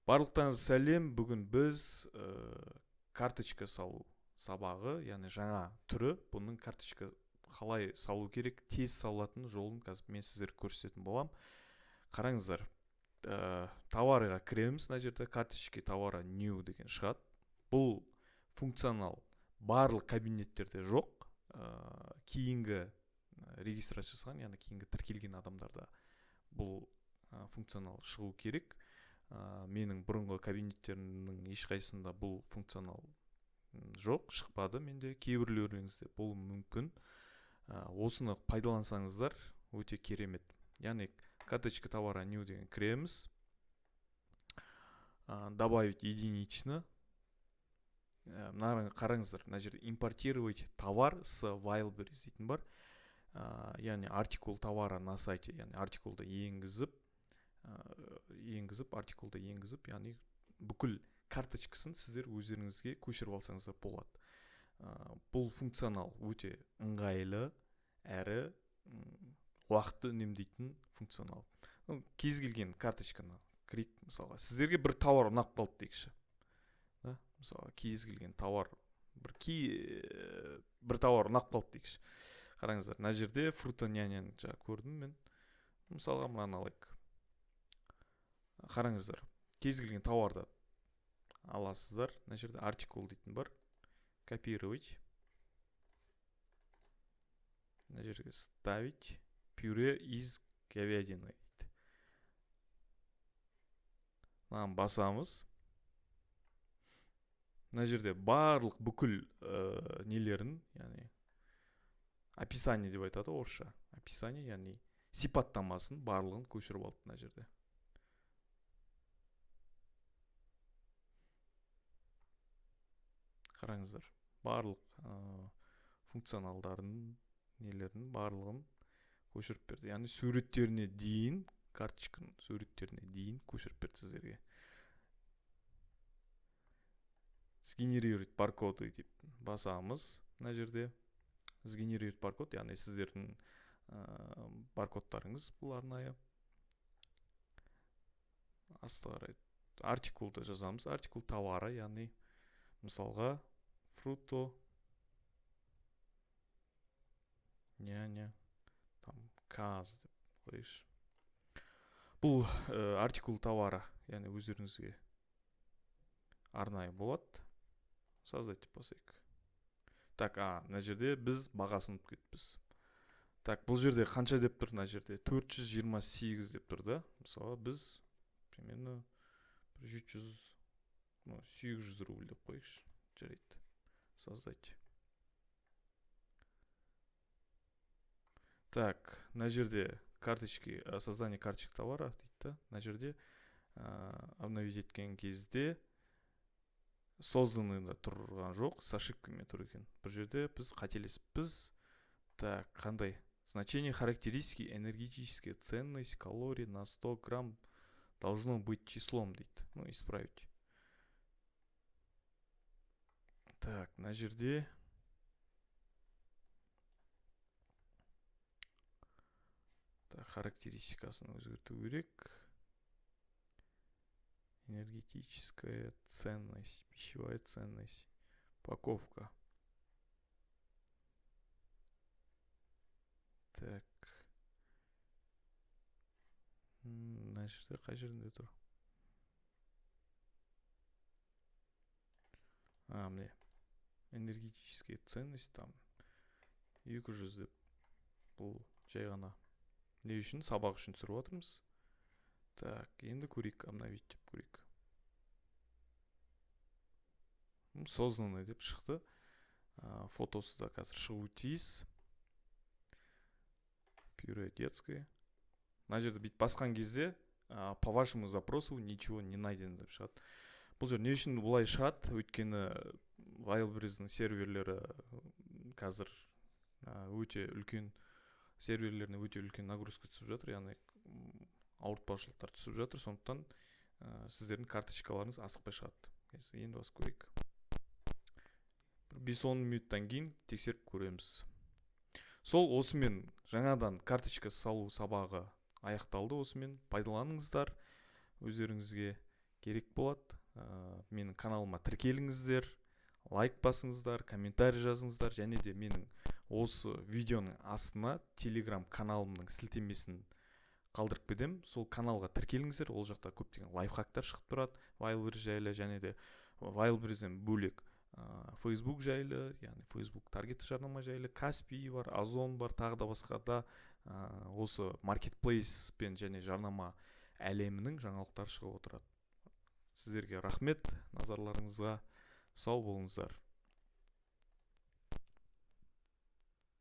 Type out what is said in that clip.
Барлықтарыңызға сәлем. Бүгін біз карточка салу сабағы, яғни жаңа түрі. Бұның карточка қалай салу керек, тез салатын жолын қазір мен сіздерге көрсететін болам. Қараңыздар, товарға кіреміз. Мына жерде карточка товара new деген шығады. Бұл функционал барлық кабинеттерде жоқ. Кейінгі регистрация жасаған, яғни кейінгі тіркелген адамдарда бұл функционал шығу керек. Менің бұрынғы кабинеттерімнің ешқайсында бұл функционал жоқ, шықпады. Менде кейбіреулеріңізде болуы мүмкін. Осыны пайдалансаңыздар өте керемет. Яғни карточка товара new деген кіреміз. Добавить единично. Қараңыздар, мына жерде импортировать товар с Wildberries дейтін бар. Яғни артикул товара на сайте, яғни артикулды артикулды енгізіп, яғни бүкіл карточкасын сіздер өздеріңізге көшіріп алсаңыздар болады. Бұл функционал өте ыңғайлы әрі уақытты үнемдейтін функционал. Кез келген карточканы кірейік, мысалға сіздерге бір товар ұнап қалды дейікші. Мысалға кез келген товар бір товар ұнап қалды дейікші. Қараңыздар, мына жерде фрутоняняны жаңа көрдім мен. Мысалға мынаны алайық. Қараңыздар, кез келген товарды аласыздар. Мына жерде артикул дейтін бар. Копировать. Мына жерге ставить пюре из говядины дейді. Мынаны басамыз. Мына жерде барлық бүкіл нелерін, яғни описание деп айтады орысша. Описание, яғни сипаттамасын барлығын көшіріп алды мына жерде. Қараңыздар, барлық функционалдарын, нелерін барлығын көшіріп берді. Яғни суреттеріне дейін, карточканың суреттеріне дейін көшіріп берді сіздерге. Сгенерировать баркоды деп басамыз. Мына жерде сгенерировать баркод, яғни сіздердің баркодтарыңыз бұл арнайы. Астары артикулды жазамыз. Артикул товара, яғни мысалға фруто няня там каз деп қойыш. Бұл артикул товара, яғни өздеріңізге арнайы болады. Создать деп басайық. Так, мына жерде біз бағасын кетпіз. Так, бұл жерде қанша деп тұр? Мына жерде 428 деп тұр да. Мысалы біз примерно 700 рубль деп қойықшы. Жарайды. Создать. Так, мына жерде создание карточек товара дейді. Мына жерде обновить еткен кезде созданныйда тұрған жоқ, с ошибками тұр екен. Бір жерде біз қателеспіз. Так, қандай? Значение характеристики, энергетическая ценность, калорий на 100 грамм должно быть числом дейді. Исправить. Так, мына жерде характеристикасын өзгерту керек. Энергетическая ценность, пищевая ценность, упаковка. Так. Мына жерде қай жерінде тұр? Міне. Энергетическая ценность там 200 деп. Бұл жай ғана. Не үшін? Сабақ үшін түсіріп отырмыз. Так, енді көрейік, обновить деп көрейік. Созданный деп шықты. Фотосы да қазір шығу тиіс. Пюре детское. Мына жерде бит басқан кезде по вашему запросу ничего не найдено деп шығады. Бұл жер не үшін бұлай шығады? Өйткені Wildberries'дің серверлері қазір өте үлкен серверлеріне өте үлкен нагрузка түсіп жатыр, яғни ауыртпаушылықтар түсіп жатыр, сондықтан сіздердің карточкаларыңыз асықпай шығады. Енді басып көрейік. 5-10 минуттан кейін тексеріп көреміз. Сол осымен жаңадан карточка салу сабағы аяқталды. Осымен пайдаланыңыздар, өздеріңізге керек болады. Менің каналыма тіркеліңіздер, лайк басыңыздар, комментарий жазыңыздар, және де менің осы видеоның астына телеграм каналымның сілтемесін қалдырып кетем. Сол каналға тіркеліңіздер, ол жақта көптеген лайфхактар шығып тұрады Wildberries жайлы, және де Wildberries'ден бөлек Facebook жайлы, яғни Facebook таргетті жарнама жайлы, Каспий бар, Озон бар, тағы да басқа да осы маркетплейс пен және жарнама әлемінің жаңалықтары шығып отырады. Сіздерге рахмет, назарларыңызға сау болыңыздар.